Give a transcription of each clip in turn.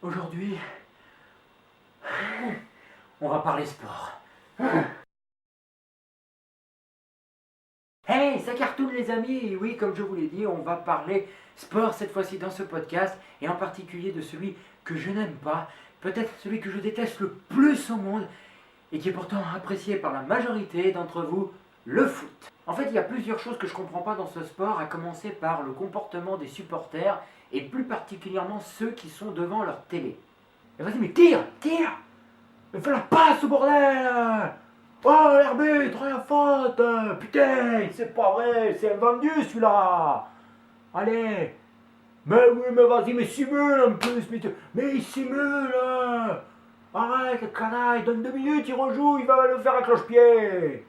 Aujourd'hui, on va parler sport. Hey, ça cartoon les amis, et oui, comme je vous l'ai dit, on va parler sport cette fois-ci dans ce podcast, et en particulier de celui que je n'aime pas, peut-être celui que je déteste le plus au monde, et qui est pourtant apprécié par la majorité d'entre vous, le foot. En fait, il y a plusieurs choses que je ne comprends pas dans ce sport, à commencer par le comportement des supporters, et plus particulièrement ceux qui sont devant leur télé. Et vas-y, mais tire Mais fais la passe, au bordel. Oh, l'arbitre, la faute. Putain, c'est pas vrai, c'est un vendu celui-là. Allez. Mais oui, mais vas-y, mais simule en plus. Mais il simule. Arrête, canaille, donne 2 minutes, il rejoue, il va le faire à cloche-pied.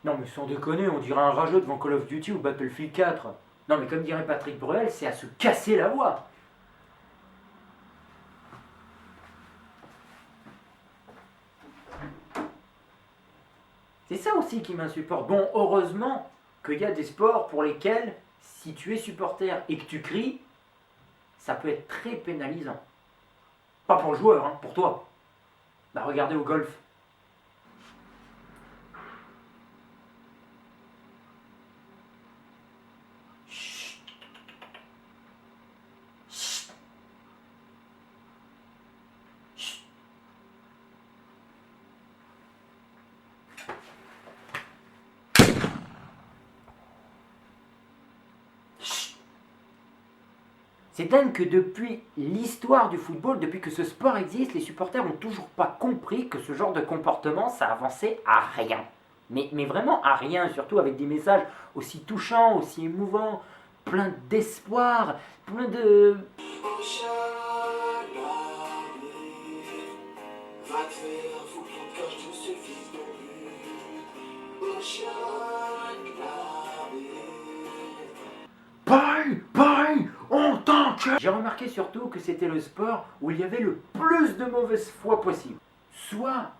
Non, mais sans déconner, on dirait un rageux devant Call of Duty ou Battlefield 4. Non, mais comme dirait Patrick Bruel, c'est à se casser la voix. C'est ça aussi qui m'insupporte. Bon, heureusement qu'il y a des sports pour lesquels, si tu es supporter et que tu cries, ça peut être très pénalisant. Pas pour le joueur, hein, pour toi. Bah regardez au golf. Chut. Chut. Chut. C'est dingue que depuis l'histoire du football, depuis que ce sport existe, les supporters n'ont toujours pas compris que ce genre de comportement, ça avançait à rien. Mais vraiment à rien, surtout avec des messages aussi touchants, aussi émouvants, plein d'espoir, plein de... Pareil, on tente. J'ai remarqué surtout que c'était le sport où il y avait le plus de mauvaise foi possible. Soit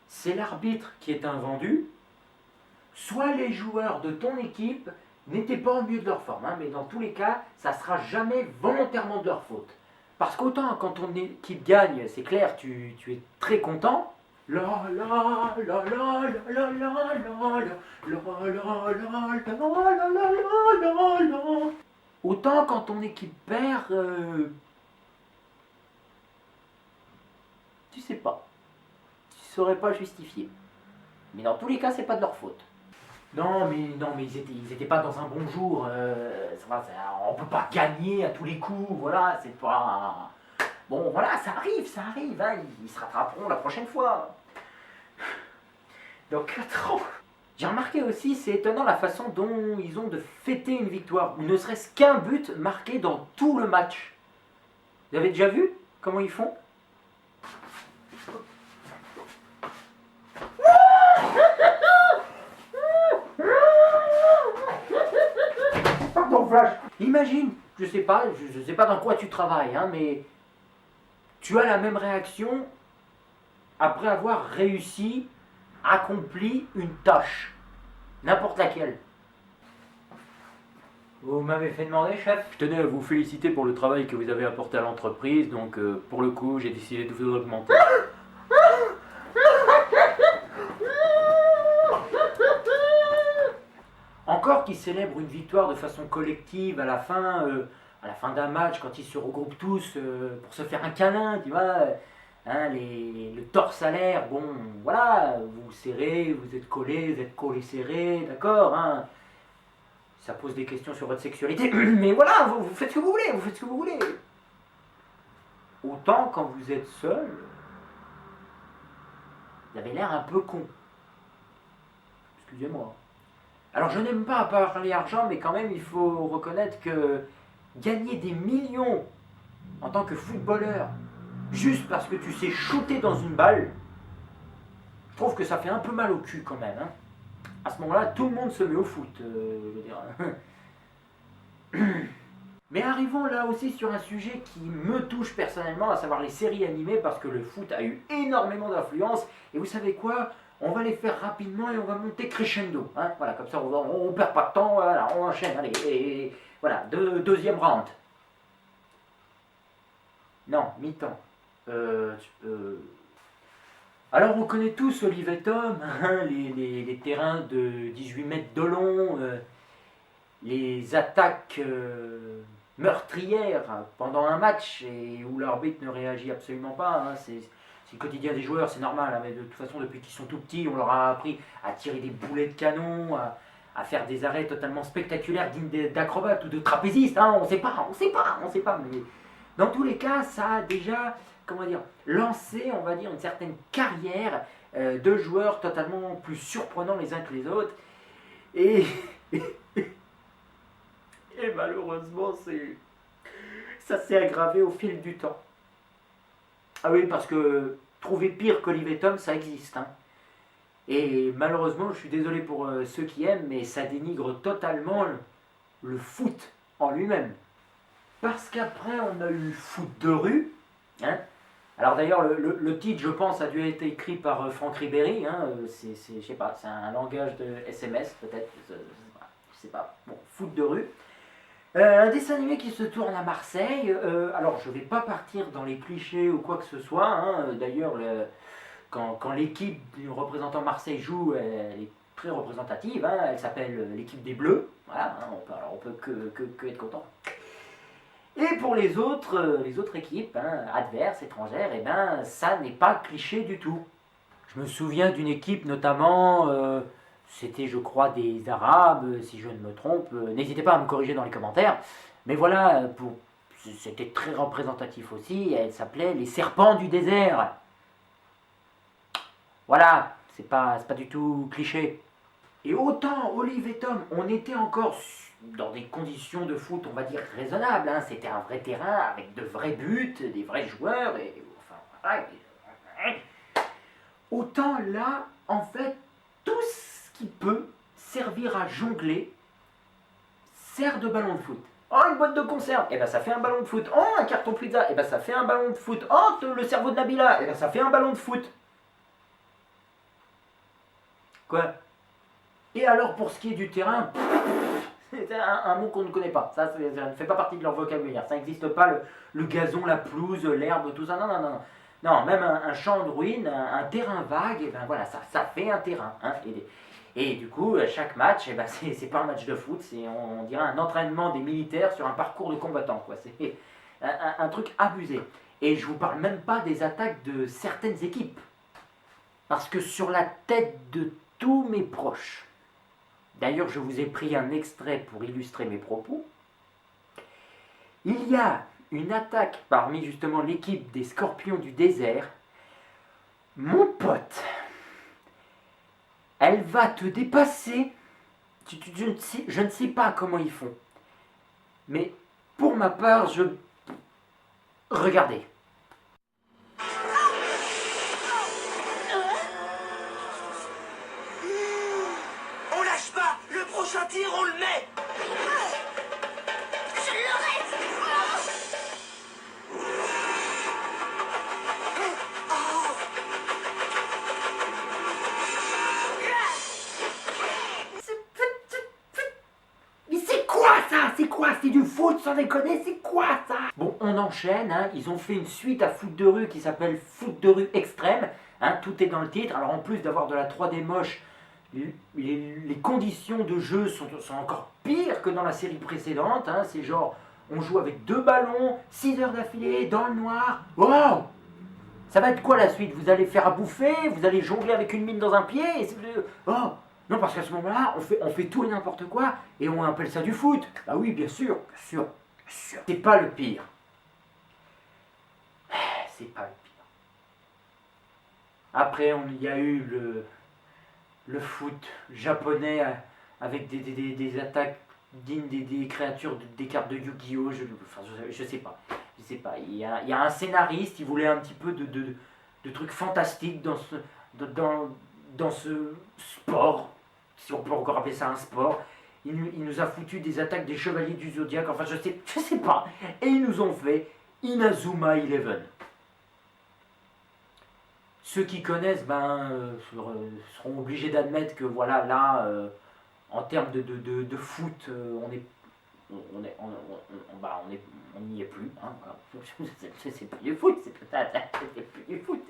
c'est l'arbitre qui est un vendu, soit les joueurs de ton équipe n'étaient pas au mieux de leur forme. Mais dans tous les cas, ça ne sera jamais volontairement de leur faute. Parce qu'autant quand ton équipe gagne, c'est clair, tu es très content. La la la la la la la la la la la la. Autant quand ton équipe perd, tu sais pas. Tu saurais pas justifier. Mais dans tous les cas, c'est pas de leur faute. Non, mais ils étaient pas dans un bon jour. On peut pas gagner à tous les coups. Voilà, c'est pas. Bon, voilà, ça arrive. Hein, ils se rattraperont la prochaine fois. Dans 4 ans. J'ai remarqué aussi, c'est étonnant la façon dont ils ont de fêter une victoire, ou ne serait-ce qu'un but marqué dans tout le match. Vous avez déjà vu comment ils font? Pardon, Flash. Imagine, je sais pas dans quoi tu travailles, hein, mais tu as la même réaction après avoir réussi, accompli une tâche, n'importe laquelle. Vous m'avez fait demander, chef? Je tenais à vous féliciter pour le travail que vous avez apporté à l'entreprise, donc pour le coup, j'ai décidé de vous augmenter. Encore qu'ils célèbrent une victoire de façon collective à la fin d'un match, quand ils se regroupent tous pour se faire un câlin, tu vois, hein, le torse à l'air, bon, voilà, vous vous serrez, vous êtes collés serrés, d'accord, hein, ça pose des questions sur votre sexualité, mais voilà, vous faites ce que vous voulez. Autant quand vous êtes seul, vous avez l'air un peu con. Excusez-moi. Alors je n'aime pas parler argent, mais quand même il faut reconnaître que gagner des millions en tant que footballeur, juste parce que tu sais shooter dans une balle, je trouve que ça fait un peu mal au cul quand même. Hein. À ce moment-là, tout le monde se met au foot. Je veux dire. Mais arrivons là aussi sur un sujet qui me touche personnellement, à savoir les séries animées, parce que le foot a eu énormément d'influence. Et vous savez quoi? On va les faire rapidement et on va monter crescendo. Hein, voilà, comme ça on perd pas de temps, voilà, on enchaîne. Allez, et voilà, deuxième round. Non, mi-temps. Euh, Alors on connaît tous Olive et Tom, hein, les terrains de 18 mètres de long, les attaques meurtrières pendant un match et où l'arbitre ne réagit absolument pas. Hein, c'est le quotidien des joueurs, c'est normal. Hein, mais de toute façon, depuis qu'ils sont tout petits, on leur a appris à tirer des boulets de canon, à faire des arrêts totalement spectaculaires dignes d'acrobates ou de trapézistes. Hein, on sait pas. Mais dans tous les cas, ça a déjà, comment dire, lancé, on va dire, une certaine carrière de joueurs totalement plus surprenants les uns que les autres. Et Et malheureusement, ça s'est aggravé au fil du temps. Ah oui, parce que trouver pire qu'Olivier Tom, ça existe. Hein. Et malheureusement, je suis désolé pour ceux qui aiment, mais ça dénigre totalement le foot en lui-même. Parce qu'après, on a eu foot de rue. Hein. Alors d'ailleurs, le titre, je pense, a dû être écrit par Franck Ribéry. Hein. Je sais pas, c'est un langage de SMS peut-être. Je sais pas. Bon, foot de rue. Un dessin animé qui se tourne à Marseille. Alors, je ne vais pas partir dans les clichés ou quoi que ce soit. Hein. D'ailleurs, quand l'équipe du représentant Marseille joue, elle est très représentative. Hein. Elle s'appelle l'équipe des Bleus. Voilà, hein. On peut que être content. Et pour les autres équipes, hein, adverses, étrangères, eh ben, ça n'est pas cliché du tout. Je me souviens d'une équipe notamment, c'était je crois des Arabes, si je ne me trompe, n'hésitez pas à me corriger dans les commentaires, mais voilà, c'était très représentatif aussi, elle s'appelait les serpents du désert. Voilà, c'est pas du tout cliché. Et autant Olive et Tom, on était encore dans des conditions de foot, on va dire, raisonnables, hein. C'était un vrai terrain avec de vrais buts, des vrais joueurs, et enfin voilà. Autant là, en fait, tout ce qui peut servir à jongler sert de ballon de foot. Oh, une boîte de conserve, et ben ça fait un ballon de foot. Oh, un carton pizza, et ben ça fait un ballon de foot. Oh, le cerveau de Nabila, et ben ça fait un ballon de foot. Quoi? Et alors pour ce qui est du terrain, c'est un mot qu'on ne connaît pas. Ça ne fait pas partie de leur vocabulaire. Ça n'existe pas le gazon, la pelouse, l'herbe, tout ça. Non, non, non, non. Non, même un champ de ruines, un terrain vague, et ben voilà, ça fait un terrain. Hein. Et du coup, chaque match, et ben c'est pas un match de foot, c'est on dirait un entraînement des militaires sur un parcours de combattants. Quoi. C'est un truc abusé. Et je vous parle même pas des attaques de certaines équipes. Parce que sur la tête de tous mes proches, d'ailleurs je vous ai pris un extrait pour illustrer mes propos, il y a une attaque parmi justement l'équipe des Scorpions du désert. Mon pote, elle va te dépasser. Je ne sais pas comment ils font. Mais pour ma part, regardez. On lâche pas. Le prochain tir, on le met. Je l'aurais. Mais c'est quoi ça? C'est quoi? C'est du foot sans déconner? C'est quoi ça? Bon, on enchaîne. Hein. Ils ont fait une suite à foot de rue qui s'appelle Foot de rue extrême. Hein. Tout est dans le titre. Alors en plus d'avoir de la 3D moche, les conditions de jeu sont encore pires que dans la série précédente. Hein. C'est genre, on joue avec 2 ballons, 6 heures d'affilée, dans le noir. Wow! Ça va être quoi la suite? Vous allez faire à bouffer? Vous allez jongler avec une mine dans un pied? Oh! Non, parce qu'à ce moment-là, on fait tout et n'importe quoi et on appelle ça du foot. Bah oui, bien sûr, bien sûr, bien sûr. C'est pas le pire. C'est pas le pire. Après, il y a eu le foot japonais avec des attaques dignes des créatures des cartes de Yu-Gi-Oh! Je sais pas. Je sais pas. Il y a un scénariste, il voulait un petit peu de trucs fantastiques dans ce sport, si on peut encore appeler ça un sport. Il nous a foutu des attaques des chevaliers du Zodiaque, enfin je sais pas. Et ils nous ont fait Inazuma Eleven. Ceux qui connaissent seront obligés d'admettre que voilà, là, en termes de foot, on n'y est plus. Hein, voilà. C'est plus du foot, c'est plus du foot.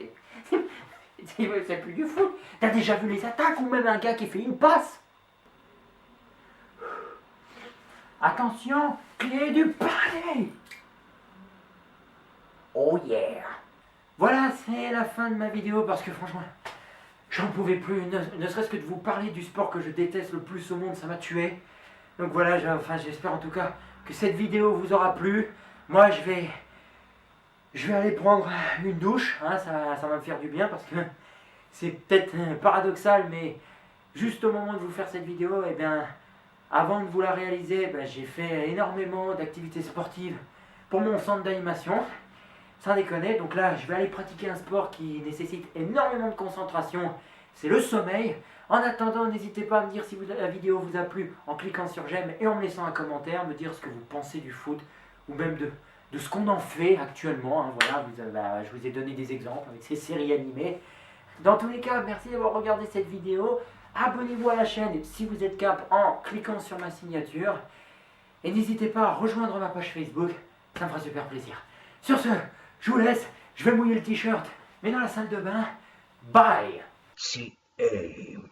C'est plus du foot. T'as déjà vu les attaques ou même un gars qui fait une passe? Attention, clé du palais. Oh yeah. Voilà, c'est la fin de ma vidéo parce que franchement, j'en pouvais plus. Ne serait-ce que de vous parler du sport que je déteste le plus au monde, ça m'a tué. Donc voilà, j'espère en tout cas que cette vidéo vous aura plu. Moi, je vais aller prendre une douche. Hein, ça va me faire du bien parce que c'est peut-être paradoxal, mais juste au moment de vous faire cette vidéo, eh bien, avant de vous la réaliser, j'ai fait énormément d'activités sportives pour mon centre d'animation. Sans déconner, donc là, je vais aller pratiquer un sport qui nécessite énormément de concentration. C'est le sommeil. En attendant, n'hésitez pas à me dire si la vidéo vous a plu en cliquant sur j'aime et en me laissant un commentaire, me dire ce que vous pensez du foot ou même de ce qu'on en fait actuellement. Hein, voilà, je vous ai donné des exemples avec ces séries animées. Dans tous les cas, merci d'avoir regardé cette vidéo. Abonnez-vous à la chaîne si vous êtes cap en cliquant sur ma signature. Et n'hésitez pas à rejoindre ma page Facebook, ça me fera super plaisir. Sur ce, je vous laisse, je vais mouiller le t-shirt, mais dans la salle de bain, bye. C'est aim.